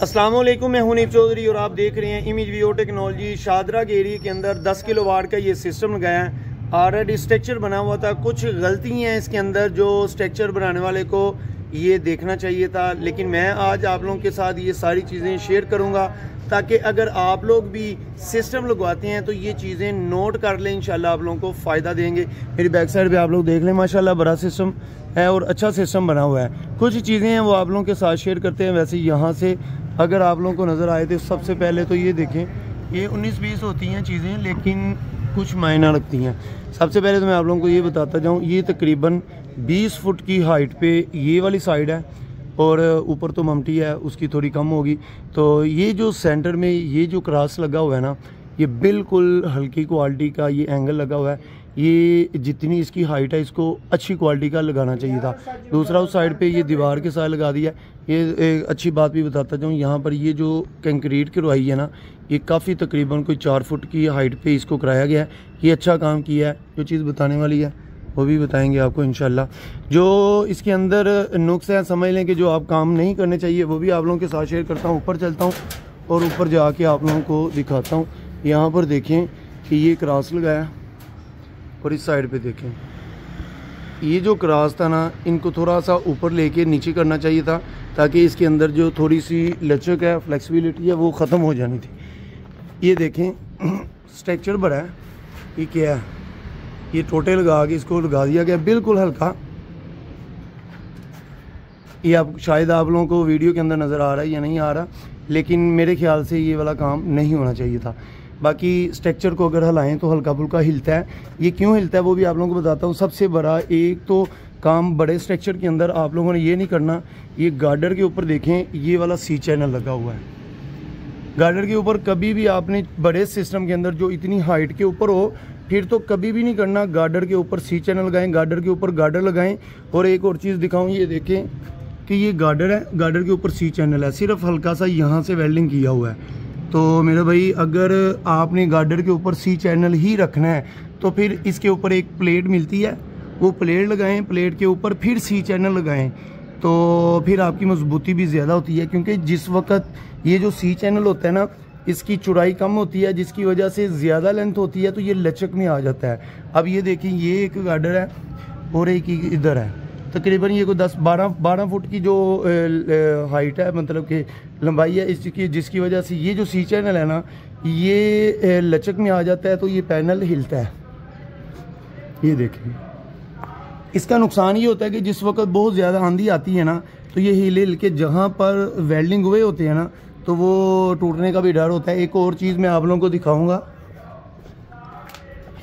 अस्सलाम वालेकुम, मैं हुनीफ चौधरी और आप देख रहे हैं इमेज वीओ टेक्नोलॉजी। शादरा के एरिया के अंदर 10 किलोवाट का ये सिस्टम लगाया है। ऑलरेडी स्ट्रक्चर बना हुआ था, कुछ गलती हैं इसके अंदर जो स्ट्रक्चर बनाने वाले को ये देखना चाहिए था, लेकिन मैं आज आप लोगों के साथ ये सारी चीज़ें शेयर करूँगा ताकि अगर आप लोग भी सिस्टम लगवाते हैं तो ये चीज़ें नोट कर लें, इंशाल्लाह आप लोगों को फ़ायदा देंगे। मेरी बैक साइड पे आप लोग देख लें, माशाल्लाह बड़ा सिस्टम है और अच्छा सिस्टम बना हुआ है। कुछ चीज़ें हैं वो आप लोगों के साथ शेयर करते हैं। वैसे यहाँ से अगर आप लोगों को नज़र आए तो सबसे पहले तो ये देखें, ये 19-20 होती हैं चीज़ें, लेकिन कुछ मायना रखती हैं। सबसे पहले तो मैं आप लोगों को ये बताता जाऊँ, ये तकरीबन 20 फुट की हाइट पे ये वाली साइड है और ऊपर तो ममटी है, उसकी थोड़ी कम होगी। तो ये जो सेंटर में ये जो क्रॉस लगा हुआ है ना, ये बिल्कुल हल्की क्वालिटी का ये एंगल लगा हुआ है। ये जितनी इसकी हाइट है इसको अच्छी क्वालिटी का लगाना चाहिए था। दूसरा उस साइड पे ये दीवार के साथ लगा दिया। ये एक अच्छी बात भी बताता जाऊँ, यहाँ पर ये जो कंक्रीट करवाई है ना, ये काफ़ी तकरीबन कोई 4 फुट की हाइट पे इसको कराया गया है। ये अच्छा काम किया है। जो चीज़ बताने वाली है वो भी बताएंगे आपको इंशाल्लाह। जो इसके अंदर नुक्स हैं समझ लें कि जो आप काम नहीं करने चाहिए वो भी आप लोगों के साथ शेयर करता हूँ। ऊपर चलता हूँ और ऊपर जाके आप लोगों को दिखाता हूँ। यहाँ पर देखें कि ये क्रॉस लगाया और इस साइड पे देखें, ये जो क्रॉस था ना, इनको थोड़ा सा ऊपर लेके नीचे करना चाहिए था ताकि इसके अंदर जो थोड़ी सी लचक है, फ्लेक्सिबिलिटी है, वो ख़त्म हो जानी थी। ये देखें स्ट्रक्चर बड़ा है, ये क्या है, ये टोटे लगा के इसको लगा दिया गया बिल्कुल हल्का। ये आप शायद आप लोगों को वीडियो के अंदर नज़र आ रहा है या नहीं आ रहा, लेकिन मेरे ख्याल से ये वाला काम नहीं होना चाहिए था। बाकी स्ट्रक्चर को अगर हिलाएं तो हल्का फुल्का हिलता है। ये क्यों हिलता है वो भी आप लोगों को बताता हूँ। सबसे बड़ा एक तो काम बड़े स्ट्रक्चर के अंदर आप लोगों ने ये नहीं करना, ये गार्डर के ऊपर देखें ये वाला सी चैनल लगा हुआ है। गार्डर के ऊपर कभी भी आपने बड़े सिस्टम के अंदर जो इतनी हाइट के ऊपर हो, फिर तो कभी भी नहीं करना गार्डर के ऊपर सी चैनल लगाएं, गार्डर के ऊपर गार्डर लगाएं। और एक और चीज़ दिखाऊं, ये देखें कि ये गार्डर है, गार्डर के ऊपर सी चैनल है, सिर्फ हल्का सा यहाँ से वेल्डिंग किया हुआ है। तो मेरे भाई अगर आपने गार्डर के ऊपर सी चैनल ही रखना है तो फिर इसके ऊपर एक प्लेट मिलती है, वो प्लेट लगाएं, प्लेट के ऊपर फिर सी चैनल लगाएं, तो फिर आपकी मजबूती भी ज़्यादा होती है। क्योंकि जिस वक्त ये जो सी चैनल होता है ना, इसकी चौड़ाई कम होती है, जिसकी वजह से ज़्यादा लेंथ होती है तो ये लचक में आ जाता है। अब ये देखें, ये एक गार्डर है और एक इधर है, तकरीबन ये कोई 10-12 फुट की जो हाइट है, मतलब कि लंबाई है इसकी, जिसकी वजह से ये जो सी चैनल है ना, ये लचक में आ जाता है तो ये पैनल हिलता है। ये देखें, इसका नुकसान ये होता है कि जिस वक्त बहुत ज़्यादा आंधी आती है ना, तो ये हिल के जहाँ पर वेल्डिंग हुए होते हैं ना, तो वो टूटने का भी डर होता है। एक और चीज़ मैं आप लोगों को दिखाऊंगा।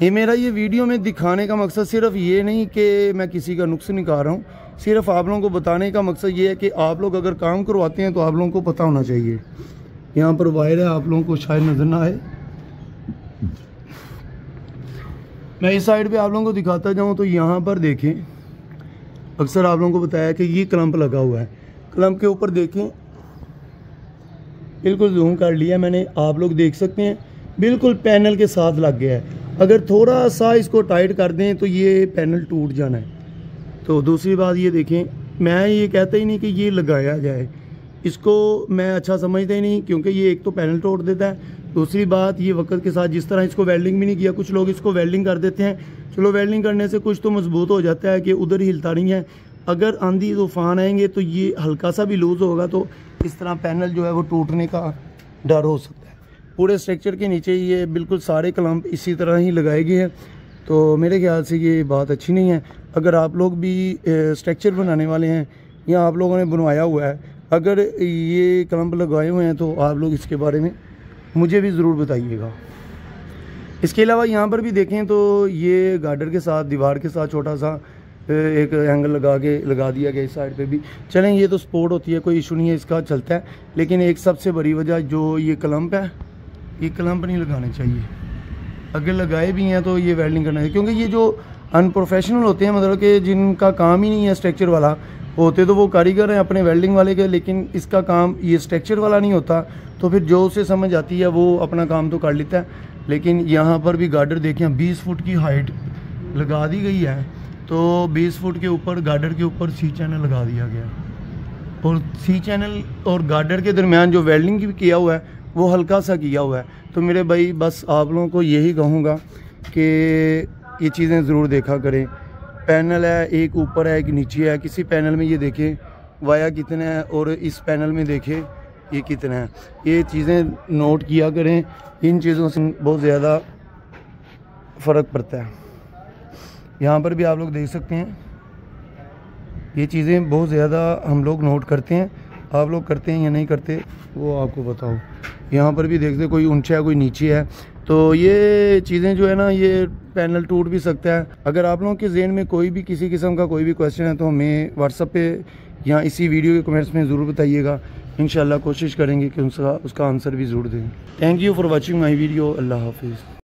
ये मेरा ये वीडियो में दिखाने का मकसद सिर्फ ये नहीं कि मैं किसी का नुक्स निकाल रहा हूँ, सिर्फ आप लोगों को बताने का मकसद ये है कि आप लोग अगर काम करवाते हैं तो आप लोगों को पता होना चाहिए। यहाँ पर वायर है, आप लोगों को शायद नज़र ना आए, मैं इस साइड पे आप लोगों को दिखाता जाऊँ। तो यहाँ पर देखें, अक्सर आप लोगों को बताया कि ये क्लम्प लगा हुआ है, क्लम्प के ऊपर देखें, बिल्कुल जूम कर लिया मैंने, आप लोग देख सकते हैं बिल्कुल पैनल के साथ लग गया है। अगर थोड़ा सा इसको टाइट कर दें तो ये पैनल टूट जाना है। तो दूसरी बात ये देखें, मैं ये कहता ही नहीं कि ये लगाया जाए, इसको मैं अच्छा समझता ही नहीं, क्योंकि ये एक तो पैनल तोड़ देता है, दूसरी बात ये वक्त के साथ जिस तरह इसको वेल्डिंग भी नहीं किया, कुछ लोग इसको वेल्डिंग कर देते हैं। चलो वेल्डिंग करने से कुछ तो मजबूत हो जाता है कि उधर हिलता नहीं है। अगर आंधी तूफान आएंगे तो ये हल्का सा भी लूज़ होगा तो इस तरह पैनल जो है वो टूटने का डर हो सकता है। पूरे स्ट्रक्चर के नीचे ये बिल्कुल सारे क्लम्प इसी तरह ही लगाए गए हैं, तो मेरे ख्याल से ये बात अच्छी नहीं है। अगर आप लोग भी स्ट्रक्चर बनाने वाले हैं या आप लोगों ने बनवाया हुआ है, अगर ये क्लम्प लगाए हुए हैं तो आप लोग इसके बारे में मुझे भी ज़रूर बताइएगा। इसके अलावा यहाँ पर भी देखें तो ये गार्डर के साथ, दीवार के साथ छोटा सा एक एंगल लगा दिया गया इस साइड पे भी। चलें, ये तो सपोर्ट होती है, कोई इशू नहीं है, इसका चलता है। लेकिन एक सबसे बड़ी वजह जो ये क्लम्प है, ये क्लम्प नहीं लगाने चाहिए। अगर लगाए भी हैं तो ये वेल्डिंग करना है, क्योंकि ये जो अनप्रोफेशनल होते हैं, मतलब कि जिनका काम ही नहीं है स्ट्रक्चर वाला, होते तो वो कारीगर हैं अपने वेल्डिंग वाले के, लेकिन इसका काम ये स्ट्रक्चर वाला नहीं होता, तो फिर जो उसे समझ आती है वो अपना काम तो कर लेता है। लेकिन यहाँ पर भी गार्डर देखें, 20 फुट की हाइट लगा दी गई है, तो 20 फुट के ऊपर गार्डर के ऊपर सी चैनल लगा दिया गया। और सी चैनल और गार्डर के दरमियान जो वेल्डिंग भी किया हुआ है वो हल्का सा किया हुआ है। तो मेरे भाई बस आप लोगों को यही कहूँगा कि ये चीज़ें ज़रूर देखा करें। पैनल है, एक ऊपर है एक नीचे है, किसी पैनल में ये देखें वाया कितना है और इस पैनल में देखें ये कितना है। ये चीज़ें नोट किया करें, इन चीज़ों से बहुत ज़्यादा फ़र्क पड़ता है। यहाँ पर भी आप लोग देख सकते हैं, ये चीज़ें बहुत ज़्यादा हम लोग नोट करते हैं। आप लोग करते हैं या नहीं करते वो आपको बताओ। यहाँ पर भी देखते कोई ऊंचा है कोई नीचे है, तो ये चीज़ें जो है ना, ये पैनल टूट भी सकता है। अगर आप लोगों के ज़हन में कोई भी किसी किस्म का कोई भी क्वेश्चन है तो हमें व्हाट्सएप पे या इसी वीडियो के कमेंट्स में ज़रूर बताइएगा। इंशाल्लाह कोशिश करेंगे कि उसका आंसर भी ज़रूर दें। Thank you for watching my video. अल्लाह हाफिज़।